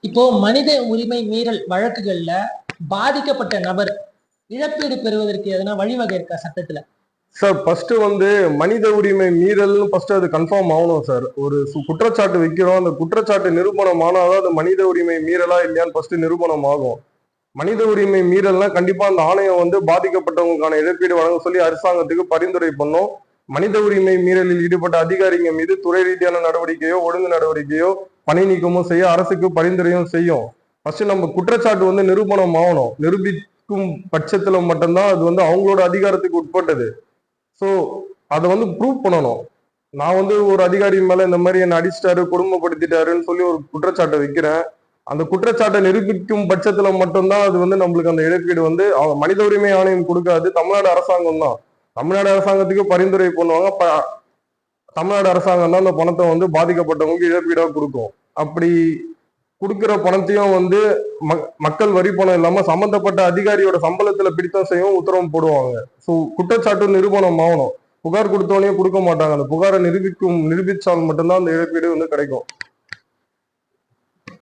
இப்போ மனித உரிமை மீறல் வழக்குகள்ல பாதிக்கப்பட்ட நபர் இழப்பீடு பெறுவதற்கு எதனா வழிவகை இருக்கா சட்டத்துல? சார் ஃபர்ஸ்ட் வந்து மனித உரிமை மீறல்னு ஃபர்ஸ்ட் அது கன்ஃபார்ம் ஆகணும் சார். ஒரு குற்றச்சாட்டு வைக்கிறோம், அந்த குற்றச்சாட்டு நிரூபணம் ஆனாதான் அது மனித உரிமை மீறலா இல்லையான்னு ஃபர்ஸ்ட் நிரூபணம் ஆகும். மனித உரிமை மீறல்னா கண்டிப்பா அந்த ஆணையம் வந்து பாதிக்கப்பட்டவங்களுக்கான இழப்பீடு வழங்க சொல்லி அரசாங்கத்துக்கு பரிந்துரை பண்ணும். மனித உரிமை மீறலில் ஈடுபட்ட அதிகாரிங்க மீது துறை ரீதியான நடவடிக்கையோ ஒழுங்கு நடவடிக்கையோ பணி நீக்கமோ செய்ய அரசுக்கு பரிந்துரையும் செய்யும். ஃபர்ஸ்ட் நம்ம குற்றச்சாட்டு வந்து நிரூபணம் ஆகணும். நிரூபிக்கும் பட்சத்துல மட்டும்தான் அது வந்து அவங்களோட அதிகாரத்துக்கு உட்பட்டது. ஸோ அதை வந்து ப்ரூவ் பண்ணணும். நான் வந்து ஒரு அதிகாரி மேல இந்த மாதிரி என்ன அடிச்சிட்டாரு கொடுமைப்படுத்திட்டாருன்னு சொல்லி ஒரு குற்றச்சாட்டை வைக்கிறேன். அந்த குற்றச்சாட்டை நிரூபிக்கும் பட்சத்துல மட்டும்தான் அது வந்து நம்மளுக்கு அந்த இழப்பீடு வந்து அவங்க மனித உரிமை ஆணையம் கொடுக்காது, தமிழ்நாடு அரசாங்கம் தான். தமிழ்நாடு அரசாங்கத்துக்கு பரிந்துரை பண்ணுவாங்க. தமிழ்நாடு அரசாங்கம் தான் அந்த பணத்தை வந்து பாதிக்கப்பட்டவங்களுக்கு இழப்பீடா கொடுக்கும். அப்படி கொடுக்கிற பணத்தையும் வந்து மக்கள் வரி பணம் இல்லாம சம்பந்தப்பட்ட அதிகாரியோட சம்பளத்துல பிடித்தம் செய்யவும் உத்தரவு போடுவாங்க. ஸோ குற்றச்சாட்டு நிரூபணம் ஆகணும். புகார் கொடுத்தவனையும் கொடுக்க மாட்டாங்க. அந்த புகாரை நிரூபிச்சால் மட்டும்தான் அந்த இழப்பீடு வந்து கிடைக்கும்.